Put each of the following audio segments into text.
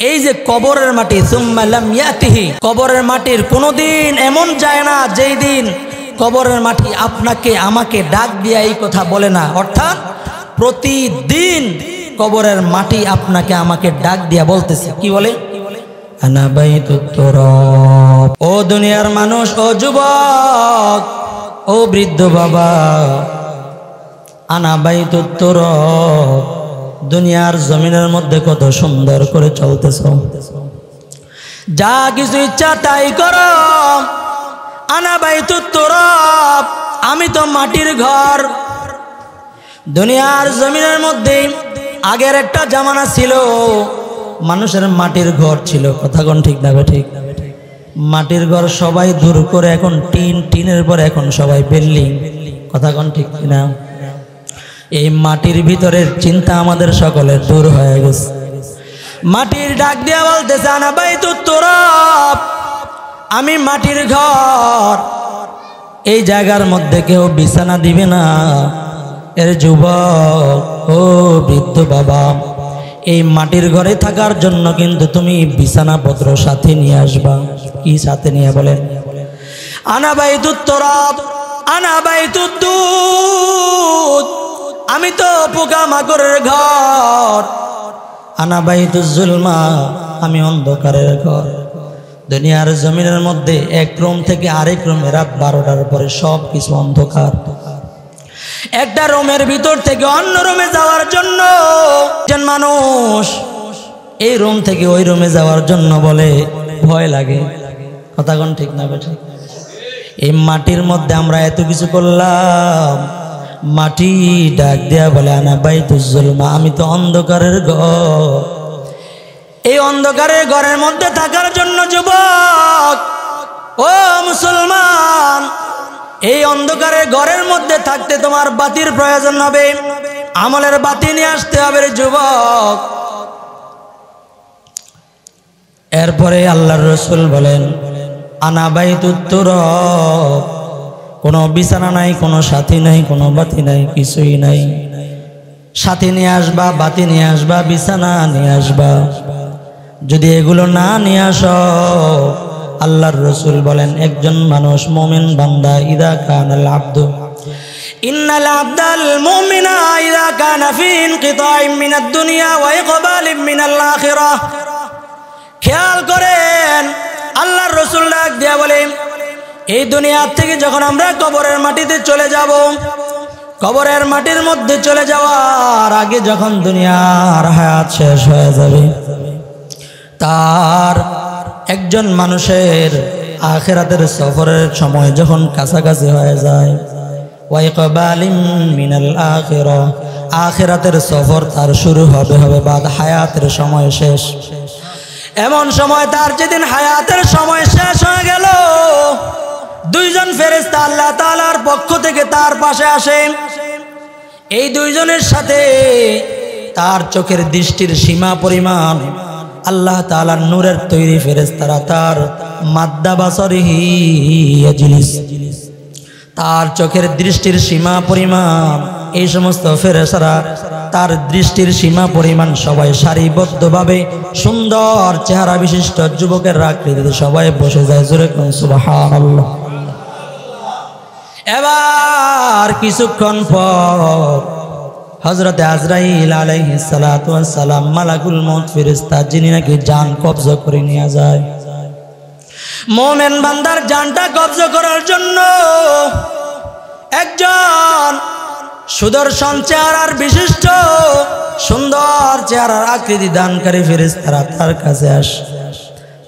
এই যে কবরের মাটি, সুম্মা লাম ইয়াতিহি, কবরের মাটির কোনোদিন এমন যায় না যেই দিন কবরের মাটি আপনাকে আমাকে ডাক দিয়া এই কথা বলে না। অর্থাৎ প্রতিদিন কবরের মাটি আপনাকে আমাকে ডাক দিয়া বলতেছে, কি বলে? আনা বাইতুত তুরাব। ও দুনিয়ার মানুষ, ও যুবক, ও বৃদ্ধ বাবা, আনা বাইতুত তুরাব। দুনিয়ার জমিনের মধ্যে কত সুন্দর করে চলতেছ, যা কিছু ইচ্ছা তাই করো। আনা বাইতুত তুরাব, আমি তো মাটির ঘর। দুনিয়ার জমিনের মধ্যে আগের একটা জামানা ছিল, মানুষের মাটির ঘর ছিল। কথা কোন ঠিক না? ঠিক। মাটির ঘর সবাই দূর করে এখন টিনের পর এখন সবাই বিল্ডিং। কথা কোন ঠিক না? এই মাটির ভিতরের চিন্তা আমাদের সকলের দূর হয়ে গেছে। মাটির ডাক দিয়া বলতেছে, আনা বাইতুত তুরাব, আমি মাটির ঘর। এই জায়গার মধ্যে কেউ বিছানা দিবে না। এর যুবক, ও বৃদ্ধ বাবা, এই মাটির ঘরে থাকার জন্য কিন্তু তুমি বিছানাপত্র সাথে নিয়ে আসবা। কি সাথে নিয়ে বলেন? আনা বাইতুত তুরাব, আনা বাইতুদ দুদ, আমি তো পোকা মাকড়ের ঘর। আনা বাইতুজ জুলমা, আমি অন্ধকারের ঘর। দুনিয়ার জমিনের মধ্যে এক রুম থেকে আরেক রুমে রাত 12টার পরে সব কিছু অন্ধকার। একটা রুমের ভিতর থেকে অন্য রুমে যাওয়ার জন্য একজন মানুষ এই রুম থেকে ওই রুমে যাওয়ার জন্য বলে ভয় লাগে। কথা কোন ঠিক না? বেঠিক। এই মাটির মধ্যে আমরা এত কিছু করলাম, মাটি ডাক দেয়া বলে, আনা বাইতুজ জুলমা, আমি তো অন্ধকারের ঘর। এই অন্ধকারের ঘরের মধ্যে থাকার জন্য যুবক, ও মুসলমান, এই অন্ধকারের ঘরের মধ্যে থাকতে তোমার বাতির প্রয়োজন হবে, আমলের বাতি নিয়ে আসতে হবে রে যুবক। এরপরে আল্লাহর রাসূল বলেন, আনা বাইতুত তুরাব, কোনো বিছানা নাই, কোনো সাথী নাই, কোনো বাতি নাই, কিছুই নাই। সাথী নিয়ে আসবা, বাতি নিয়ে আসবা, বিছানা নিয়ে আসবা। যদি এগুলো না নিয়ে আসো, আল্লাহর রাসূল বলেন, একজন মানুষ মুমিন বান্দা, ইদা কানাল আব্দু ইন্নাল আবদাল মুমিনা ইদা কানা ফি ইনকিতাইম মিনাদ দুনিয়া ওয়া ইকবালিম মিনাল আখিরাহ। খেয়াল করেন, আল্লাহর রাসূল ডাক দিয়া বলেন, এই দুনিয়া থেকে যখন আমরা কবরের মাটিতে চলে যাব, কবরের মাটির মধ্যে চলে যাওয়ার আগে যখন দুনিয়ার হায়াত শেষ হয়ে যাবে, তার একজন মানুষের আখিরাতের সফরের সময় যখন কাছাকাছি হয়ে যায়, ওয়া ইকবালিম মিনাল আখিরাহ, আখিরাতের সফর তার শুরু হবে বাদ হায়াতের সময় শেষ। এমন সময় তার যেদিন হায়াতের সময় শেষ হয়ে গেল, দুইজন ফেরেশতা আল্লাহ তাআলার পক্ষ থেকে তার পাশে আসেন। এই দুইজনের সাথে তার চোখের দৃষ্টির সীমা পরিমাণ আল্লাহ তাআলার নূরের তৈরি ফেরেশতারা তার মাদ্দা বাসরিহি ইয়াজলিস, তার চোখের দৃষ্টির সীমা পরিমাণ এই সমস্ত ফেরেশতারা তার দৃষ্টির সীমা পরিমাণ সবাই সারিবদ্ধভাবে সুন্দর চেহারা বিশিষ্ট যুবকের আকৃতিতে সবাই বসে যায়। জোরে কোন সুবহানাল্লাহ। এবার কিছুক্ষণ পর হযরতে আজরাইল আলাইহিস সালাতু ওয়াস সালাম, মালাকুল মউত ফেরেশতা, যিনি নাকি জান কবজা করে নিয়ে যায়, মুমিন বান্দার জানটা কবজা করার জন্য একজন সুদর্শন চেহারার বিশিষ্ট সুন্দর চেহারার আকৃতি দানকারী ফেরেশতারা তার কাছে আসে।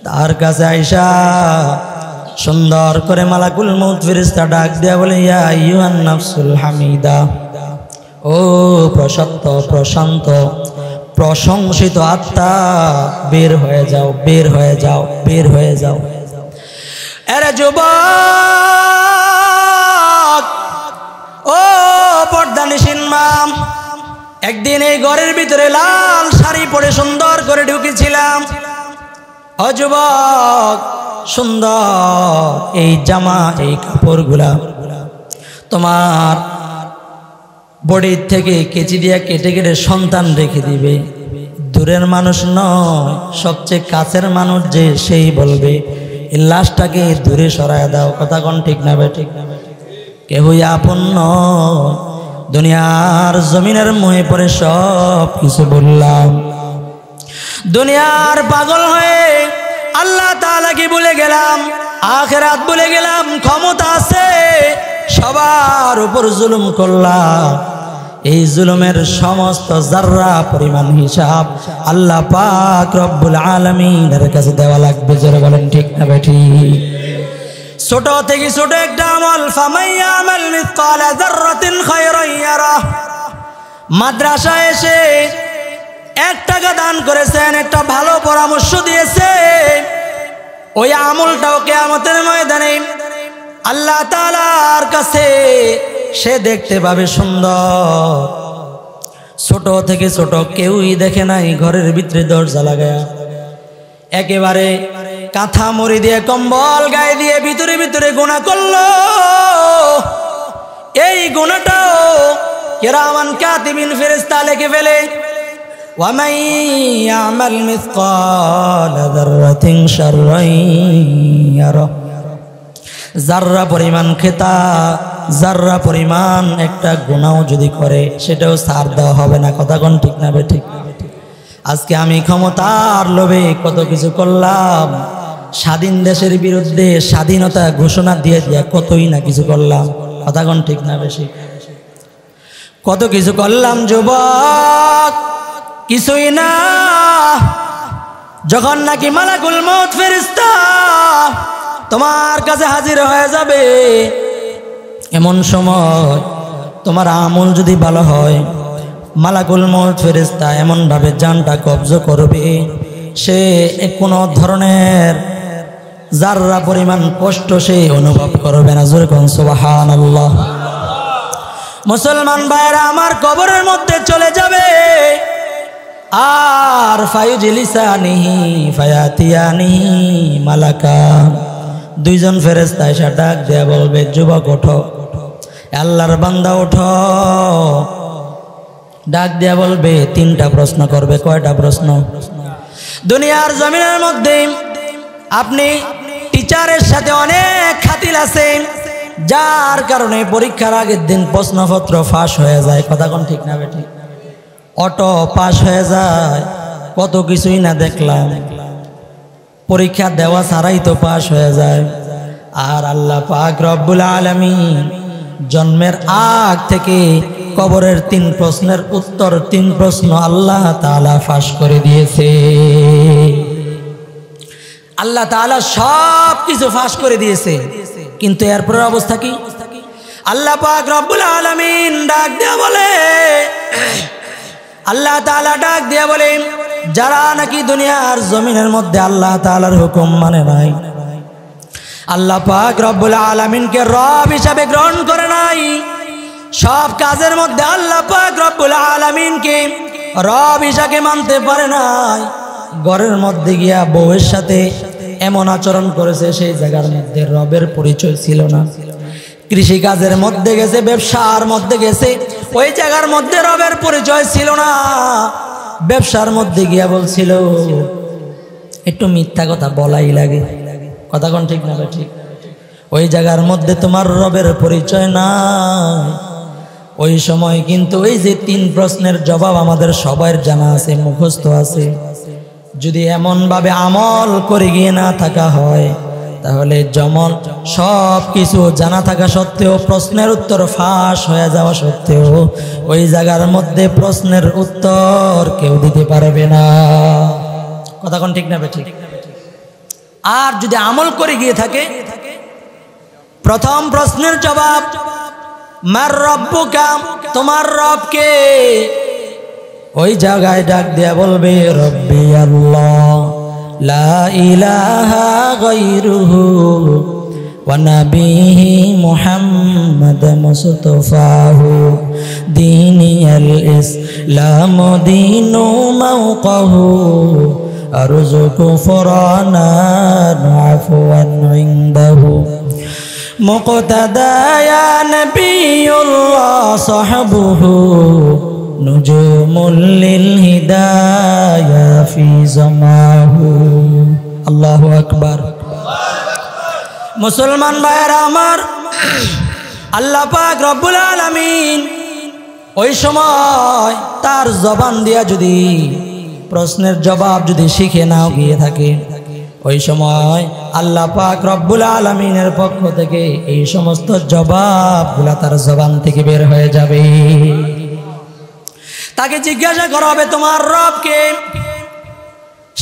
তার কাছে আইসা সুন্দর করে মালাকুল মউত ফেরেশতা ডাক দেয়া বলে, ইয়া আইয়ুহান নাফসুল হামিদা, ও প্রশান্ত প্রশান্ত প্রশংসিত আত্মা, বের হয়ে যাও, বের হয়ে যাও, বের হয়ে যাও। আরে যুবক, ও পর্দানিশীন মা, একদিন এই ঘরের ভিতরে লাল শাড়ি পরে সুন্দর করে ঢুকেছিলাম। ও যুবক, সুন্দর এই জামা, এই কাপড়গুলা তোমার বডির থেকে কেচি দিয়া কেটে কেটে সন্তান রেখে দিবে, দূরের মানুষ নয়, সবচেয়ে কাছের মানুষ যে সেই বলবে এই লাশটাকে দূরে সরায় দাও। কথা কোন ঠিক না বেঠিক? কেহই আপন নয়। দুনিয়ার জমিনের মোহে পড়ে সব কিছু বললাম, দুনিয়ার পাগল হয়ে আল্লাহ তাআলাকে ভুলে গেলাম, আখিরাত ভুলে গেলাম। ক্ষমতা আছে, সবার উপর জুলুম করলাম। এই জুলুমের সমস্ত জাররা পরিমাণ হিসাব আল্লাহ পাক রব্বুল আলামিনের কাছে দেওয়া লাগবে। যারা বলেন ঠিক না বেঠিক? ছোট থেকে ছোট একটা আমল, ফামাইয়ামাল মিসকালা যাররাতিন খায়রান ইয়ারা। মাদ্রাসায় এসে 1 টাকা দান করেছেন, একটা ভালো পরামর্শ দিয়েছে, ওই আমলটাও কিয়ামতের ময়দানে আল্লাহ তাআলার কাছে সে দেখতে পাবে সুন্দর। ছোট থেকে ছোট কেউই দেখে নাই ঘরের ভিতরে দরজা লাগায়া একেবারে কাঁথা মুড়ি দিয়ে কম্বল গায়ে দিয়ে ভিতরে ভিতরে গুনাহ করলো। এই গুনাহটাও কিরামান কাতিবিন ফেরেশতা লিখে ফেলে। ওয়ামান ইয়ামাল মিসকালা যাররাতিন শাররান ইয়ারা। জাররা পরিমাণ খেতা, জাররা পরিমাণ একটা গুনাহ যদি করে সেটাও ছাড় দেওয়া হবে না। কথা কোন ঠিক না বেঠিক? আজকে আমি ক্ষমতার লোভে কত কিছু করলাম, স্বাধীন দেশের বিরুদ্ধে স্বাধীনতা ঘোষণা দিয়ে দিয়া কতই না কিছু করলাম। কথা কোন ঠিক না বেশি? কত কিছু করলাম যুবক, কিছুই না। যখন নাকি মালাকুল মউত ফেরেশতা তোমার কাছে হাজির হয়ে যাবে, এমন সময় তোমার আমল যদি ভালো হয়, মালাকুল মউত ফেরেশতা এমন ভাবে জানটা কবজ করবে, সে কোনো ধরনের জাররা পরিমাণ কষ্ট সে অনুভব করবে না। জোরে কোন সুবহানাল্লাহ। মুসলমান ভাইরা আমার কবরের মধ্যে চলে যাবে, আর ফায়ুজলিসানিহি ফায়াতিয়ানিহি মালাকা। 2 জন ফেরেশতা এসে ডাক দেয়া বলবে, যুবক ওঠো, আল্লাহর বান্দা ওঠো। ডাক দেয়া বলবে 3টা প্রশ্ন করবে। কয়টা প্রশ্ন? দুনিয়ার জমিনের মধ্যে আপনি টিচারের সাথে অনেক খাতির আছে, যার কারণে পরীক্ষার আগের দিন প্রশ্নপত্র ফাঁস হয়ে যায়। কথা কোন ঠিক না বেঠিক? অটো পাস হয়ে যায়, কত কিছুই না দেখলাম, পরীক্ষা দেওয়া ছাড়াই তো পাস হয়ে যায়। আর আল্লাহ পাক রব্বুল আলামিন জন্মের আগ থেকে কবরের 3 প্রশ্নের উত্তর 3 প্রশ্ন আল্লাহ তাআলা ফাঁস করে দিয়েছে। আল্লাহ তাআলা সব কিছু ফাঁস করে দিয়েছে, কিন্তু এরপর অবস্থা কি? আল্লাহ পাক রব্বুল আলামিন ডাক দেয়া বলে, আল্লাহ তাআলা ডাক দেয়া বলে, যারা নাকি দুনিয়ার জমিনের মধ্যে আল্লাহ তাআলার হুকুম মানে নাই, আল্লাহ পাক রব্বুল আলামিনকে রব হিসাবে গ্রহণ করে নাই, সব কাজের মধ্যে আল্লাহ পাক রব্বুল আলামিনকে রব হিসাবে মানতে পারে নাই, ঘরের মধ্যে গিয়া বউয়ের সাথে এমন আচরণ করেছে, সেই জায়গার মধ্যে রবের পরিচয় ছিল না। কৃষি কাজের মধ্যে গেছে, ব্যবসার মধ্যে গেছে, ওই জায়গার মধ্যে রবের পরিচয় ছিল না। ব্যবসার মধ্যে গিয়া বলছিল, একটু মিথ্যা কথা বলাই লাগে। কথা কোন ঠিক না ঠিক? ওই জায়গার মধ্যে তোমার রবের পরিচয় নাই। ওই সময় কিন্তু ওই যে 3 প্রশ্নের জবাব আমাদের সবার জানা আছে, মুখস্থ আছে। যদি এমন ভাবে আমল করে গিয়ে না থাকা হয়, তাহলে যেমন সব কিছু জানা থাকা সত্ত্বেও প্রশ্নের উত্তর ফাঁস হয়ে যাওয়া সত্ত্বেও ওই জায়গার মধ্যে প্রশ্নের উত্তর কেউ দিতে পারবে না। কথা কোন ঠিক না ঠিক? আর যদি আমল করে গিয়ে থাকে, প্রথম প্রশ্নের জবাব মার রব্বুকা, তোমার রব কে? ওই জায়গায় ডাক দেয়া বলবে, রব্বি আল্লাহ লা ইলাহা গায়রুহু ওয়া নাবিহি মুহাম্মাদ মুস্তাফাহু দীনিয়াল ইসলাম দীনু মাওকাহু আরযুকু ফুরানান আফওয়ান ইনদাহু মুকতাদা ইয়া নবিয়ুল্লাহ সাহবুহু নুজুমুল লিল হিদায়া ফি জামাহু। আল্লাহু আকবার। মুসলমান ভাইয়েরা আমার, আল্লাহ পাক রব্বুল আলামিন ওই সময় তার জবান দিয়া যদি প্রশ্নের জবাব যদি শিখে নাও গিয়ে থাকে, ওই সময় আল্লাহ পাক রব্বুল আলামিনের পক্ষ থেকে এই সমস্ত জবাবগুলা তার জবান থেকে বের হয়ে যাবে। তাকে জিজ্ঞাসা করা হবে তোমার রব কে?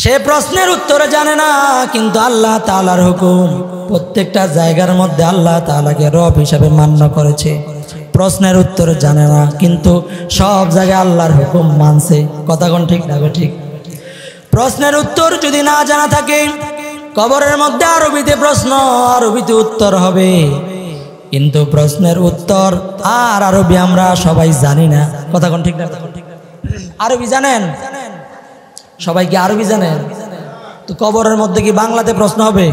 সে প্রশ্নের উত্তরে জানে না, কিন্তু আল্লাহ তাআলার হুকুম প্রত্যেকটা জায়গার মধ্যে আল্লাহ তাআলাকে রব হিসাবে মান্য করেছে। প্রশ্নের উত্তর জানে না, কিন্তু সব জায়গায় আল্লাহর হুকুম মানছে। কথা কোন ঠিক না ঠিক? প্রশ্নের উত্তর যদি না জানা থাকে, কবরের মধ্যে আরবিতে প্রশ্ন, আরবিতে উত্তর হবে, কিন্তু প্রশ্নের উত্তর আর আরবি আমরা সবাই জানি না। কথা কোন ঠিক না? আরবি জানেন সবাই? কি আরবি জানেন? তো কবরের মধ্যে কি বাংলাতে প্রশ্ন হবে?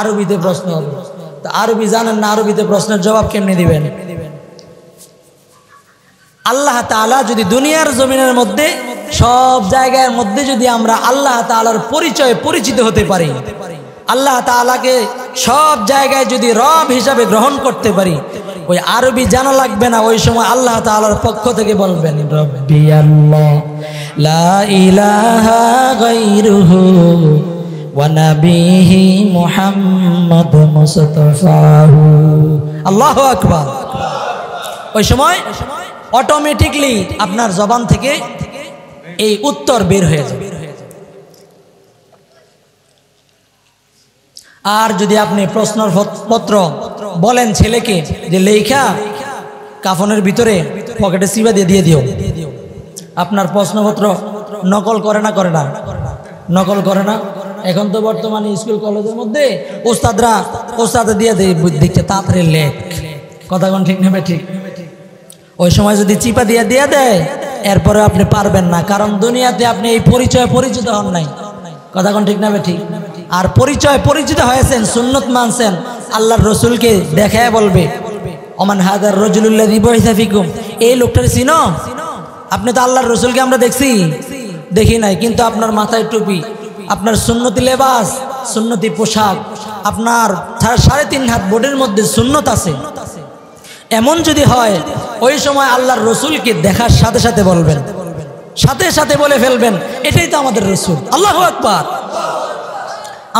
আরবিতে প্রশ্ন হবে। তো আরবি জানেন না, আরবিতে প্রশ্নের জবাব কেমনে দিবেন? আল্লাহ তাআলা যদি দুনিয়ার জমিনের মধ্যে সব জায়গার মধ্যে যদি আমরা আল্লাহ তাআলার পরিচয়ে পরিচিত হতে পারি, আল্লাহ তাআলাকে সব জায়গায় যদি রব হিসাবে গ্রহণ করতে পারি, ওই আরবি জানা লাগবে না। ওই সময় আল্লাহ তাআলার পক্ষ থেকে বলবেন রব্বি আল্লাহ লা ইলাহা গায়রুহু ওয়া নাবিহি মুহাম্মদ মুস্তাফাহু। আল্লাহু আকবার। ওই সময় অটোমেটিকলি আপনার জবান থেকে এই উত্তর বের হয়ে যাবে। আর যদি আপনি প্রশ্নপত্র বলেন ছেলেকে যে লেখা কাফনের ভিতরে পকেটে চিবা দিয়ে দিয়ে দিও, আপনার প্রশ্নপত্র নকল করে না? করে না? নকল করে না? এখন তো বর্তমানে স্কুল কলেজের মধ্যে ওস্তাদ দিয়ে দেখতে তাড়াতাড়ি লেখ। কথা কোন ঠিক নেবে ঠিক? ওই সময় যদি চিপা দিয়ে দেয়, এরপরে আপনি পারবেন না, কারণ দুনিয়াতে আপনি এই পরিচয়ে পরিচিত হন নাই। কথা কোন ঠিক নেবে ঠিক? আর পরিচয় পরিচিত হয়েছেন, সুন্নত মানছেন, আল্লাহর রসুলকে দেখায় বলবে ওমান হাদার রাজুলুল্লাযী বুইসা ফিকুম, এই লোকটার চিনো? আপনি তো আল্লাহর রসুলকে আমরা দেখি নাই, কিন্তু আপনার মাথায় টুপি, আপনার সুন্নতি লেবাস, সুন্নতি পোশাক, আপনার 3.5 হাত বোর্ডের মধ্যে সুন্নত আছে। এমন যদি হয়, ওই সময় আল্লাহর রসুলকে দেখার সাথে সাথে বলবেন, সাথে সাথে বলে ফেলবেন এটাই তো আমাদের রসুল। আল্লাহু আকবার।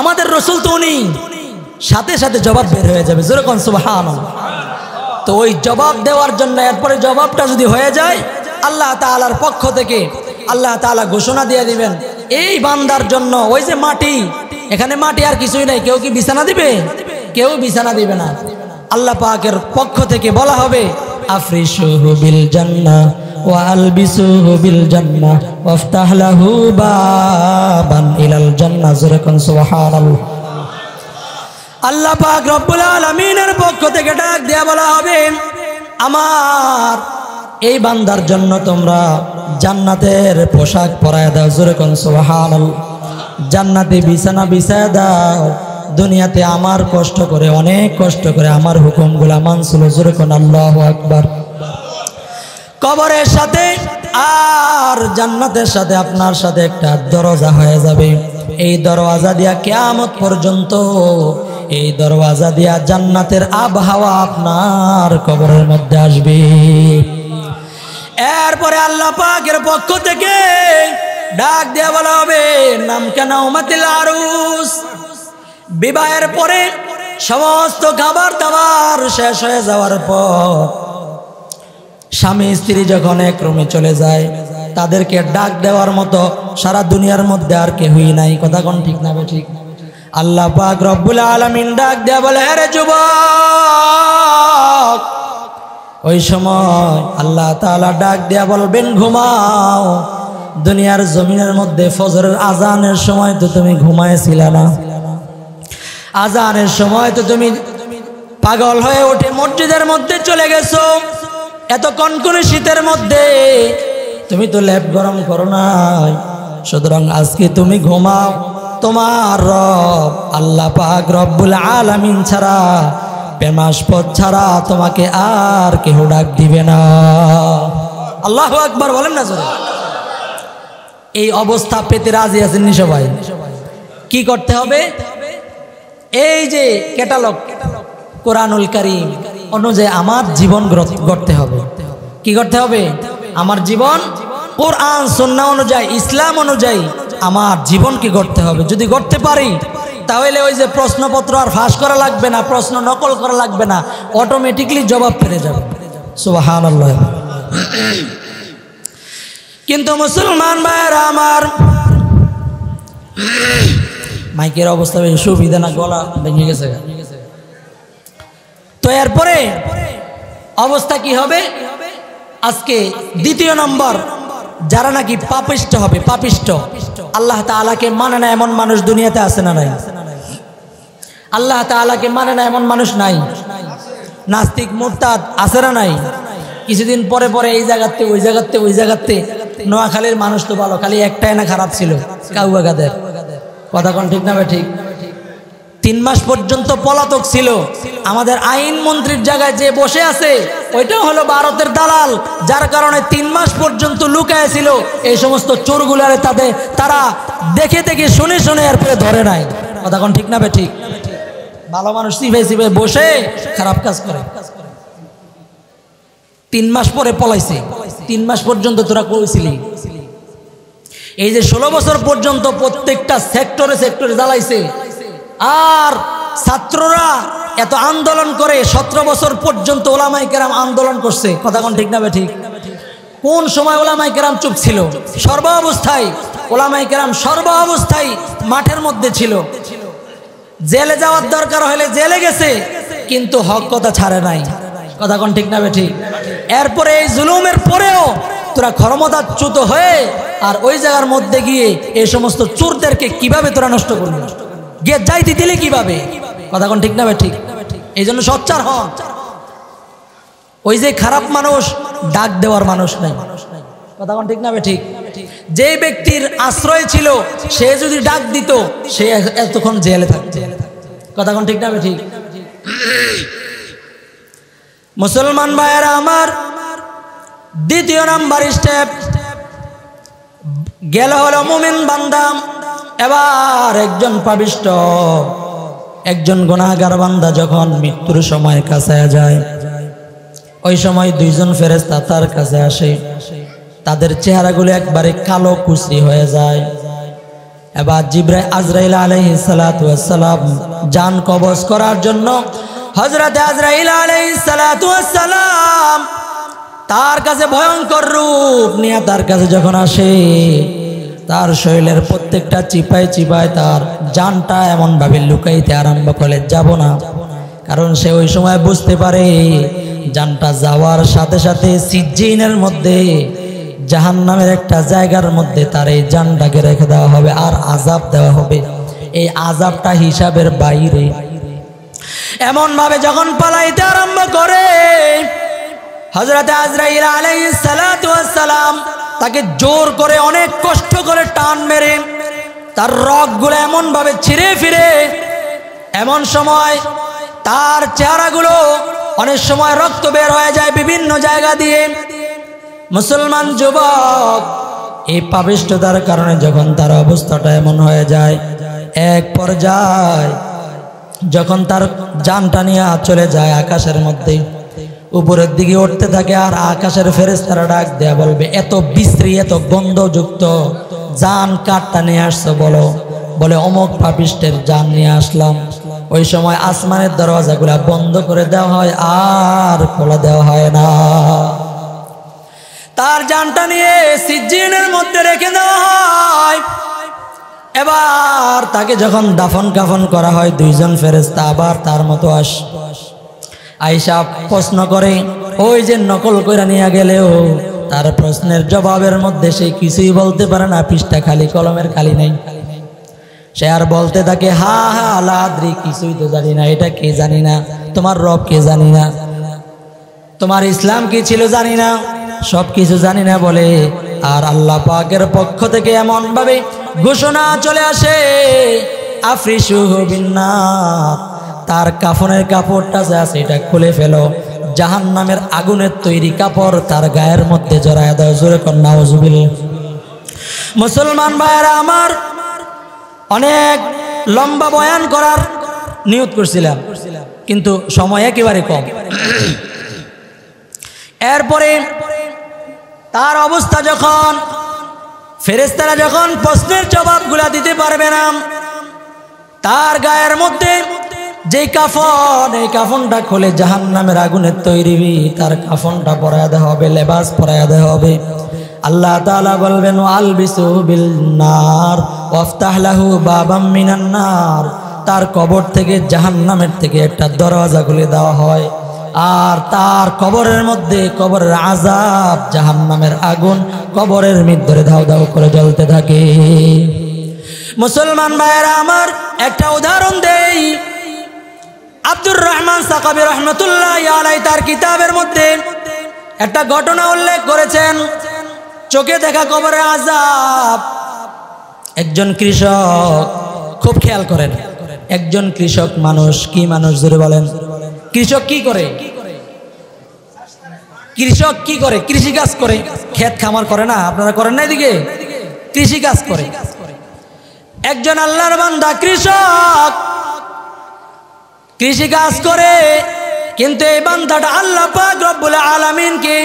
আমাদের রসুল তো উনি। সাথে সাথে জবাব বের হয়ে যাবে, যেরকম সুবহানাল্লাহ। তো ওই জবাব দেওয়ার জন্য এরপরে জবাবটা যদি হয়ে যায়, আল্লাহ তাআলার পক্ষ থেকে আল্লাহ তাআলা ঘোষণা দিয়ে দিবেন এই বান্দার জন্য। ওই যে মাটি, এখানে মাটি আর কিছুই নাই। কেউ কি বিছানা দিবে? কেউ বিছানা দিবে না। আল্লাহ পাকের পক্ষ থেকে বলা হবে আফরিশুহু বিল জান্নাহ ওয়া আলবিসুহু বিল জান্নাহ ওয়াফতাহ লাহু বাবান ইলাল জান্নাহ। যেরকম সুবহানাল্লাহ। আল্লাহ পাক রব্বুল আলামিনের পক্ষ থেকে ডাক দেয়া বলা হবে আমার এই বান্দার জন্য তোমরা জান্নাতের পোশাক পরায় দাও। যেরকম সুবহানাল্লাহ। জান্নাতে বিছানা বিছায় দাও। দুনিয়াতে আমার কষ্ট করে, অনেক কষ্ট করে আমার হুকুমগুলা মানছিল। যেরকম আল্লাহু আকবার। কবরের সাথে আর জান্নাতের সাথে আপনার সাথে একটা দরজা হয়ে যাবে। এই দরওয়াজা দিয়া কিয়ামত পর্যন্ত, এই দরওয়াজা দিয়া জান্নাতের আবহাওয়া আপনার কবরের মধ্যে আসবে। এরপরে আল্লাহ পাকের পক্ষ থেকে ডাক দেয়া বলা হবে নাম কেন উমাতিল আরুস। বিবাহের পরে সমস্ত খাবার দাবার শেষ হয়ে যাওয়ার পর স্বামী স্ত্রী যখন এক রুমে চলে যায়, তাদেরকে ডাক দেওয়ার মতো সারা দুনিয়ার মধ্যে আর কেউই নাই। কথা কোন ঠিক না ঠিক? আল্লাহ পাক রব্বুল আলামিন ডাক দেয়া বলে আরে যুবক। ওই সময় আল্লাহ তাআলা ডাক দেয়া বলবেন ঘুমাও। দুনিয়ার জমিনের মধ্যে ফজরের আজানের সময় তো তুমি ঘুমাইছিলা না? আজানের সময় তো তুমি পাগল হয়ে উঠে মসজিদের মধ্যে চলে গেছো। এত কনকনে শীতের মধ্যে তুমি তো লেপ গরম করো নাই। সুতরাং আজকে তুমি ঘুমাও। তোমার রব আল্লাহ পাক রব্বুল আলামিন ছাড়া, প্রেমাস্পদ ছাড়া তোমাকে আর কেউ ডাক দিবে না। আল্লাহু আকবার বলেন না জোরে। এই অবস্থা পেতে রাজি আছেন নি সবাই? কি করতে হবে? এই যে ক্যাটালগ কোরআনুল কারীম অনুযায়ী আমার জীবন গড়তে হবে। কি করতে হবে? আমার জীবন কোরআন সুন্নাহ অনুযায়ী, ইসলাম অনুযায়ী আমার জীবনকে গড়তে হবে। যদি গড়তে পারি তাহলে ওই যে প্রশ্নপত্র আর ফাঁস করা লাগবে না, প্রশ্ন নকল করা লাগবে না, অটোমেটিকলি জবাব পেয়ে যাবে। সুবহানাল্লাহ। কিন্তু মুসলমান ভাইরা আমার, মাইকের অবস্থা বেশি সুবিধা না, গলা ভেঙে গেছে। তো এরপরে অবস্থা কি হবে? আজকে দ্বিতীয় নম্বর, যারা নাকি পাপিষ্ট হবে, পাপিষ্ট, আল্লাহ তাআলাকে মানে না এমন মানুষ দুনিয়াতে আছে না নাই? আল্লাহ তাআলাকে মানে না এমন মানুষ নাই? নাস্তিক মুরতাদ আছে না নাই? কিছুদিন পরে পরে এই জায়গাতে ওই জায়গাতে ওই জায়গাতে, নোয়াখালীর মানুষ তো ভালো, খালি একটাই না খারাপ ছিল, কাউয়াগাদের। কথা কোন ঠিক না ভাই? ঠিক। 3 মাস পর্যন্ত পলাতক ছিল। আমাদের আইন মন্ত্রীর জায়গায় যে বসে আছে ওইটাও হলো ভারতের দালাল, যার কারণে 3 মাস পর্যন্ত লুকায় ছিল। এই সমস্ত চোরগুলারে তারা দেখে দেখে শুনে শুনে এরপরে ধরে নাই। কথা কোন ঠিক না ভাই? ঠিক। ভালো মানুষ সিফে সিফে বসে খারাপ কাজ করে। 3 মাস পরে পলাইছে। 3 মাস পর্যন্ত তোরা কইছিলি? এই যে 16 বছর পর্যন্ত প্রত্যেকটা সেক্টরে সেক্টরে জ্বালাইছে। আর ছাত্ররা এত আন্দোলন করে 17 বছর পর্যন্ত ওলামায়ে কেরাম আন্দোলন করছে। কথা কোন ঠিক না ভাই? ঠিক। কোন সময় ওলামায়ে কেরাম চুপ ছিল? সর্ব অবস্থায় ওলামায়ে কেরাম সর্ব অবস্থায় মাঠের মধ্যে ছিল। জেলে যাওয়ার দরকার হলে জেলে গেছে, কিন্তু হক কথা ছাড়ে নাই। কথা কোন ঠিক না ভাই? ঠিক। এরপরে এই জুলুমের পরেও তোরা ক্ষমতাচ্যুত হয়ে আর ওই জায়গার মধ্যে গিয়ে এই সমস্ত চোরদেরকে কিভাবে তোরা নষ্ট করলি? গিয়ে যাইতে দিলে কিভাবে? কথা কোন ঠিক না ভাই? ঠিক। এই জন্য সোচ্চার হন। ওই যে খারাপ মানুষ ডাক দেওয়ার মানুষ নাই। কথা কোন ঠিক না ভাই? ঠিক। যে ব্যক্তির আশ্রয় ছিল সে যদি ডাক দিত সে এতক্ষণ জেলে থাকত। কথা কোন ঠিক না ভাই? ঠিক। মুসলমান ভাইয়েরা আমার, দ্বিতীয় নাম্বার স্টেপ গেল হলো মুমিন বান্দা। এবার একজন পাপিষ্ট, একজন গুনাহগার বান্দা যখন মৃত্যুর সময় কাছে যায়, ওই সময় 2 জন ফেরেশতা তার কাছে আসে। তাদের চেহারাগুলো একবারে কালো কুচি হয়ে যায়। এবার আজরাইল আলাইহিস সালাতু ওয়াস সালাম জান কবজ করার জন্য হযরত আজরাইল আলাইহিস সালাতু ওয়াস সালাম তার কাছে ভয়ঙ্কর রূপ নিয়ে তার কাছে যখন আসে, তার শরীরের প্রত্যেকটা চিপায় চিপায় তার জানটা এমনভাবে লুকাইতে আরম্ভ করে, যাব না। কারণ সে ওই সময় বুঝতে পারে জানটা যাওয়ার সাথে সাথে সিজ্জিনের মধ্যে, জাহান্নামের একটা জায়গার মধ্যে তার এই জানটাকে রেখে দেওয়া হবে আর আযাব দেওয়া হবে। এই আযাবটা হিসাবের বাইরে। এমনভাবে যখন পালাইতে আরম্ভ করে, হযরত আজরাইল আলাইহিস সালাতু ওয়াস সালাম তাকে জোর করে অনেক কষ্ট করে টান মেরে তার রগগুলো এমনভাবে ছিঁড়ে ফিরে, এমন সময় তার চেহারাগুলো অনেক সময় রক্ত বের হয়ে যায় বিভিন্ন জায়গা দিয়ে। মুসলমান যুবক, এই পাপিষ্ঠতার কারণে যখন তার অবস্থাটা এমন হয়ে যায়, এক পর্যায়ে যখন তার জানটা নিয়ে চলে যায় আকাশের মধ্যে, উপরের দিকে উঠতে থাকে, আর আকাশের ফেরেশতারা ডাক দেয়া বলবে, এত বিশ্রী এত গন্ধযুক্ত জান কাঠটা নিয়ে আসছো বলো? বলে অমুক পাপিষ্টের জান নিয়ে আসলাম। ওই সময় আসমানের দরজাগুলা বন্ধ করে দেওয়া হয় আর খোলা দেওয়া হয় না। তার জানটা নিয়ে সিজ্জিনের মধ্যে রেখে দেওয়া হয়। এবার তাকে যখন দাফন কাফন করা হয়, 2 জন ফেরেশতা আবার তার মতো আয়েশা প্রশ্ন করে, ওই যে নকল করে নিয়ে গেলেও তার প্রশ্নের জবাবের মধ্যে সে কিছুই বলতে পারে না, পৃষ্ঠা খালি, কলমের খালি নেই। সে আর বলতে থাকে, হা হা লাদ্রি, কিছুই তো জানি না, এটা কে জানি না, তোমার রব কে জানি না, তোমার ইসলাম কি ছিল জানি না, সব কিছু জানি না বলে। আর আল্লাহ পাকের পক্ষ থেকে এমন ভাবে ঘোষণা চলে আসে, আফরিসুহু বিন্নার, তার কাফনের কাপড়টা যা আছে এটা খুলে ফেলো, জাহান্নামের আগুনের তৈরি কাপড় তার গায়ের মধ্যে জড়ায় দেয়। জোরে কর নাউজুবিল্লাহ। মুসলমান ভাইয়েরা আমার, অনেক লম্বা বয়ান করার নিয়ত করছিলাম, কিন্তু সময় একেবারে কম। এরপরে তার অবস্থা যখন, ফেরেশতারা যখন প্রশ্নের জবাবগুলা দিতে পারবে না, তার গায়ের মধ্যে যে কাফন, এই কাফনটা খুলে জাহান্নামের আগুনের তৈরি তার কাফনটা পরায়া দেওয়া হবে, লেবাস পরায়া দেওয়া হবে। আল্লাহ তাআলা বলবেন আলবিসু বিল নার ওয়াফতাহ লাহু বাবাম মিনান নার। তার কবর থেকে, জাহান্নামের থেকে একটা দরওয়াজা খুলে দেওয়া হয়, আর তার কবরের মধ্যে কবরের আযাব, জাহান্নামের আগুন কবরের ভিতরে ধাউ ধাউ করে জ্বলতে থাকে। মুসলমান ভাইয়েরা আমার, একটা উদাহরণ দেই। আব্দুর রহমান সাকাবী রহমতুল্লাহ আলাইহি তার কিতাবের মধ্যে একটা ঘটনা উল্লেখ করেছেন, চোখে দেখা কবরের আযাব। একজন কৃষক, খুব খেয়াল করেন, একজন কৃষক মানুষ, কি মানুষ জোরে বলেন? কৃষক কি করে? কৃষক কি করে? কৃষি কাজ করে, ক্ষেত খামার করে না? আপনারা করেন না এদিকে? কৃষি কাজ করে। একজন আল্লাহর বান্দা কৃষক, কৃষি কাজ করে, কিন্তু এই বান্দাটা আল্লাহ পাক রব্বুল আলামিনকে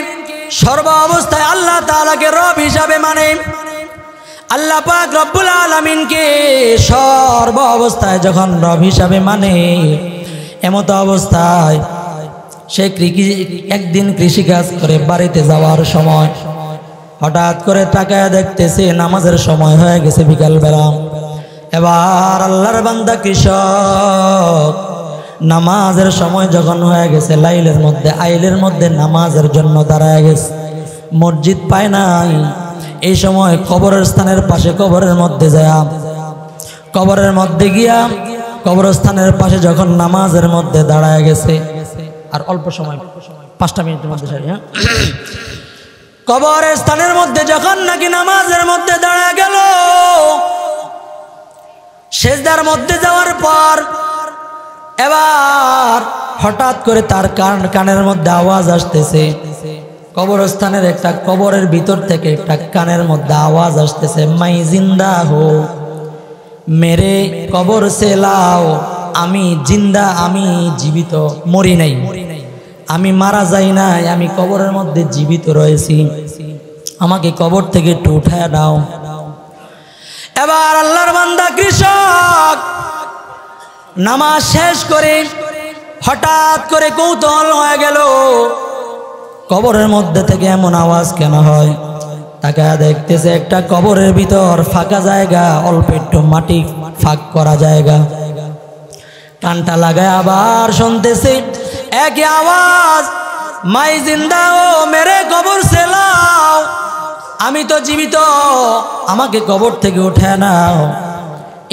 সর্ব অবস্থায় আল্লাহ তাআলাকে রব হিসাবে মানে। আল্লাহ পাক রব্বুল আলামিনকে সর্ব অবস্থায় যখন রব হিসাবে মানে, এমত অবস্থায় সে একদিন কৃষি কাজ করে বাড়িতে যাওয়ার সময় হঠাৎ করে তাকায়া দেখতেছে নামাজের সময় হয়ে গেছে, বিকালবেলা। এবার আল্লাহর বান্দা কৃষক নামাজের সময় যখন হয়ে গেছে, লাইলের মধ্যে, আইলের মধ্যে নামাজের জন্য দাঁড়ায় গেছে, মসজিদ পায় নাই। এই সময় কবরের স্থানের পাশে, কবরের মধ্যে যায়, কবরের মধ্যে গিয়া কবরস্থানের পাশে যখন নামাজের মধ্যে দাঁড়ায় গেছে, আর অল্প সময়, 5টা মিনিটের মধ্যে সারি, হ্যাঁ, কবরের স্থানের মধ্যে যখন নাকি নামাজের মধ্যে দাঁড়ায় গেল, সেজদার মধ্যে যাওয়ার পর এবার হঠাৎ করে তার কানের মধ্যে আওয়াজ আসতেছে। কবরস্থানের একটা, কবরের ভিতর থেকে একটা কানের মধ্যে আওয়াজ আসতেছে, মাই জিন্দা হো, মেরে কবর সে লাও। আমি জিন্দা, আমি জীবিত, মরি নাই, আমি মারা যাই নাই, আমি কবরের মধ্যে জীবিত রয়েছি, আমাকে কবর থেকে একটু উঠায় দাও। এবার আল্লাহর বান্দা কৃষক নামাজ শেষ করে হঠাৎ করে কৌতূহল হয়ে গেল, কবরের মধ্যে থেকে এমন আওয়াজ কেন হয়? তাকে দেখতেছে একটা কবরের ভিতর ফাঁকা জায়গা, অল্প একটু মাটি ফাঁক করা জায়গা। কানটা লাগায় আবার শুনতেছে একই আওয়াজ, মাই জিন্দা ও মেরে কবর সে লাও। আমি তো জীবিত, আমাকে কবর থেকে উঠে নাও।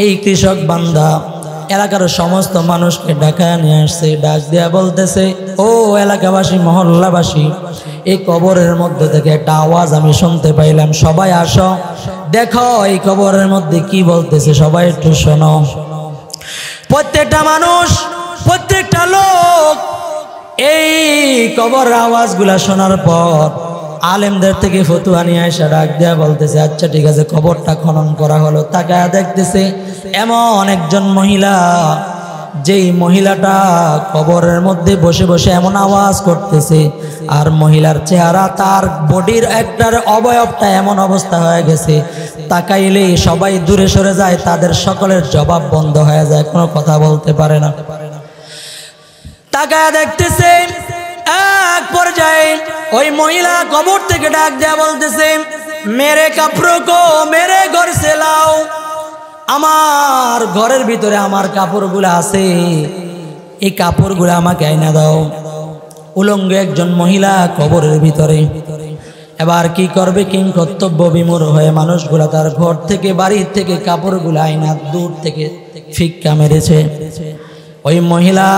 এই কৃষক বান্দা এলাকার সমস্ত মানুষকে ডাকা নিয়ে আসছে, ডাক দিয়া বলতেছে, ও এলাকাবাসী, মহল্লাবাসী, এই কবরের মধ্যে থেকে একটা আওয়াজ আমি শুনতে পাইলাম, সবাই আসো, দেখো এই কবরের মধ্যে কি বলতেছে, সবাই একটু শোনো। প্রত্যেকটা মানুষ, প্রত্যেকটা লোক এই কবরের আওয়াজগুলা শোনার পর আলেমদের থেকে ফতুয়া নিয়ে এসে ডাক দেয়া বলতেছে, আচ্ছা ঠিক আছে, কবরটা খনন করা হলো। তাকায়া দেখতেছে এমন একজন মহিলা, যেই মহিলাটা কবরের মধ্যে বসে বসে এমন আওয়াজ করতেছে, আর মহিলার চেহারা, তার বডির একটার অবয়বটা এমন অবস্থা হয়ে গেছে, তাকাইলে সবাই দূরে সরে যায়, তাদের সকলের জবাব বন্ধ হয়ে যায়, কোনো কথা বলতে পারে না। তাকায়া দেখতেছে এক পর্যায়ে ওই মহিলা কবর থেকে ডাক দেয়া বলতেছে, মেরে কাপড় কো মেরে ঘর সে লাও। আমার ঘরের ভিতরে আমার কাপড়গুলো আছে, এই কাপড়গুলো আমাকে আইনা দাও। উলঙ্গ একজন মহিলা কবরের ভিতরে। এবার কি করবে? কিং কর্তব্য বিমূঢ় হয়ে মানুষগুলা তার ঘর থেকে, বাড়ি থেকে কাপড়গুলো আইনা দূর থেকে ফিক্কা মেরেছে। ওই মহিলা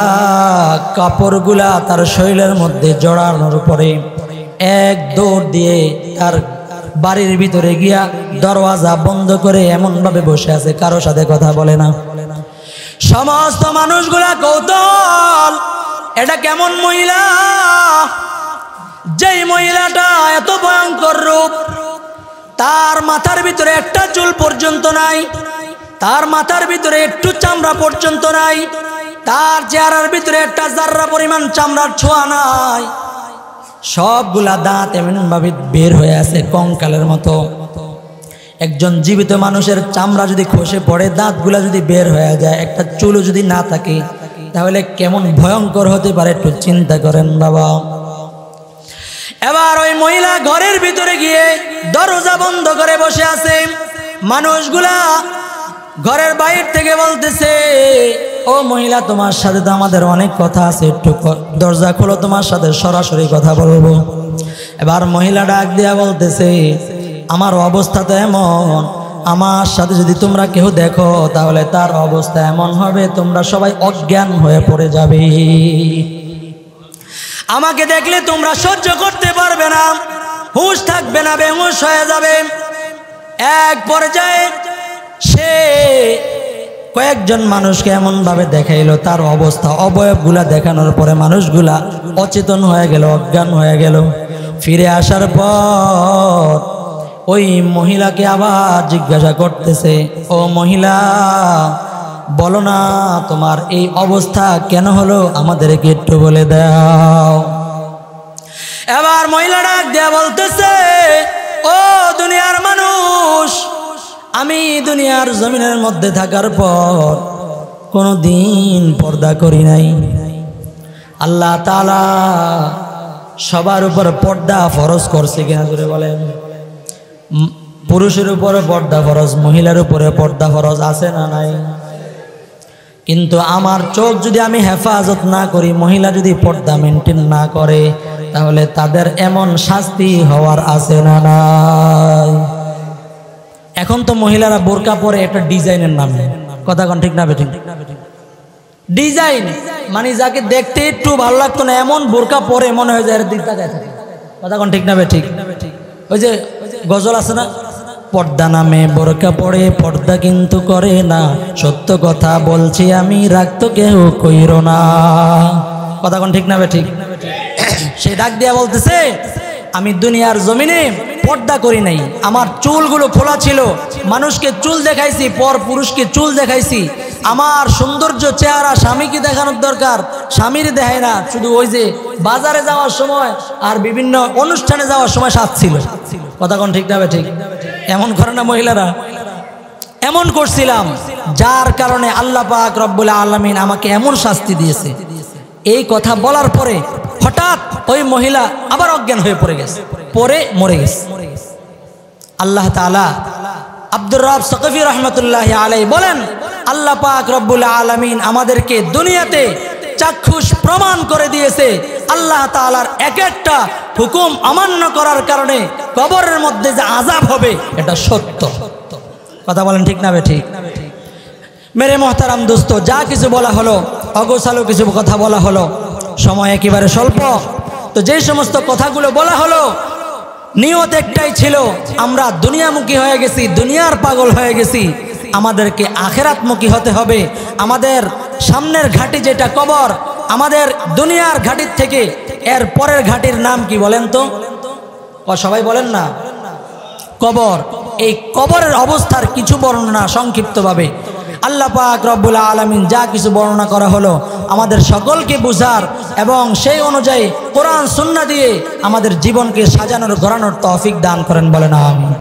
কাপড়গুলা তার শরীরের মধ্যে জড়ানোর পরে এক দৌড় দিয়ে তার বাড়ির ভিতরে গিয়া দরওয়াজা বন্ধ করে এমন ভাবে বসে আছে, কারো সাথে কথা বলে না। সমস্ত মানুষগুলা কৌতূহল, এটা কেমন মহিলা, যেই মহিলাটা এত ভয়ঙ্কর রূপ, তার মাথার ভিতরে একটা চুল পর্যন্ত নাই, তার মাথার ভিতরে একটু চামড়া পর্যন্ত নাই, তার চেহারার ভিতরে একটা জাররা পরিমাণ চামড়ার ছোঁয়া নাই, সবগুলা দাঁত এমনভাবে বের হয়ে আছে কঙ্কালের মতো। একজন জীবিত মানুষের চামড়া যদি খসে পড়ে, দাঁতগুলা যদি বের হয়ে যায়, একটা চুলও যদি না থাকে, তাহলে কেমন ভয়ঙ্কর হতে পারে একটু চিন্তা করেন বাবা। এবার ওই মহিলা ঘরের ভিতরে গিয়ে দরজা বন্ধ করে বসে আছে। মানুষগুলা ঘরের বাইরে থেকে বলতেছে, ও মহিলা, তোমার সাথে তো আমাদের অনেক কথা আছে, একটু দরজা খোলো, তোমার সাথে সরাসরি কথা বলবো। এবার মহিলা ডাক দিয়া বলতেছে, আমার অবস্থা তো এমন, আমার সাথে যদি তোমরা কেউ দেখো তাহলে তার অবস্থা এমন হবে তোমরা সবাই অজ্ঞান হয়ে পড়ে যাবে। আমাকে দেখলে তোমরা সহ্য করতে পারবে না, হুঁশ থাকবে না, বেহুঁশ হয়ে যাবে। এক পর্যায়ে সে কয়েকজন মানুষকে এমনভাবে দেখাইলো, তার অবস্থা অবয়বগুলা দেখানোর পরে মানুষগুলা অচেতন হয়ে গেল, অজ্ঞান হয়ে গেল। ফিরে আসার পর ওই মহিলাকে আবার জিজ্ঞাসা করতেছে, ও মহিলা, বলো না তোমার এই অবস্থা কেন হলো, আমাদেরকে একটু বলে দাও। এবার মহিলা ডাক দেয়া বলতেছে, ও দুনিয়ার মানুষ, আমি দুনিয়ার জমিনের মধ্যে থাকার পর কোনো দিন পর্দা করি নাই। আল্লাহ তাআলা সবার উপর পর্দা ফরজ করছে কিনা জোরে বলেন? পুরুষের উপরে পর্দা ফরজ, মহিলার উপরে পর্দা ফরজ আছে না নাই? কিন্তু আমার চোখ যদি আমি হেফাজত না করি, মহিলা যদি পর্দা মেনটেন না করে, তাহলে তাদের এমন শাস্তি হওয়ার আছে না নাই? এখন তো মহিলারা বোরকা পরে একটা ডিজাইনের নামে, কথা কোন ঠিক না বেঠিক? ডিজাইন মানে যাকে দেখতে একটু ভালো লাগতো না, এমন বোরকা পরে মনে হয় যায় দিক তাকায় থাকে, কথা কোন ঠিক না বেঠিক? ওই যে গজল আছে না, পর্দা নামে বোরকা পরে পর্দা কিন্তু করে না, সত্য কথা বলছি আমি, রাখতো কেউ কইরো না, কথা কোন ঠিক না বেঠিক? সে ডাক দিয়া বলতেছে, আমি দুনিয়ার জমিনে পর্দা করি নাই, আমার চুলগুলো খোলা ছিল, মানুষকে চুল দেখাইছি, পর পুরুষকে চুল দেখাইছি, আমার সৌন্দর্য চেহারা স্বামীকে দেখানোর দরকার, স্বামীর দেখায় না, শুধু ওই যে বাজারে যাওয়ার সময় আর বিভিন্ন অনুষ্ঠানে যাওয়ার সময় সাজছিল, কথা কোন ঠিক না ঠিক? এমন করে না মহিলারা? এমন করছিলাম, যার কারণে আল্লাহ পাক রব্বুল আলামিন আমাকে এমন শাস্তি দিয়েছে। এই কথা বলার পরে হঠাৎ ওই মহিলা আবার অজ্ঞান হয়ে পড়ে গেছে, পরে মরে গেছে। আল্লাহ তাআলা আব্দুর রব সাকফি রহমতুল্লাহি আলাইহি বলেন, আল্লাহ পাক রব্বুল আলামিন আমাদেরকে দুনিয়াতে চাক্ষুষ প্রমাণ করে দিয়েছে, আল্লাহ তাআলার এক একটা হুকুম অমান্য করার কারণে কবরের মধ্যে যে আযাব হবে এটা সত্য, কথা বলেন ঠিক না ঠিক? মেরে মোহতারাম দোস্ত, যা কিছু বলা হলো, অগোছালো কিছু কথা বলা হলো, সময় একেবারে স্বল্প, তো যেই সমস্ত কথাগুলো বলা হলো নিয়ত একটাই ছিল, আমরা দুনিয়ামুখী হয়ে গেছি, দুনিয়ার পাগল হয়ে গেছি, আমাদেরকে আখেরাতমুখী হতে হবে। আমাদের সামনের ঘাঁটি যেটা কবর, আমাদের দুনিয়ার ঘাঁটির থেকে এর পরের ঘাঁটির নাম কি বলেন তো? সবাই বলেন না, কবর। এই কবরের অবস্থার কিছু বর্ণনা সংক্ষিপ্তভাবে আল্লাহ পাক রব্বুল আলামিন যা কিছু বর্ণনা করা হলো আমাদের সকলকে বুঝার এবং সেই অনুযায়ী কোরআন সুন্নাহ দিয়ে আমাদের জীবনকে সাজানোর গড়ানোর তৌফিক দান করেন, বলেন আমিন।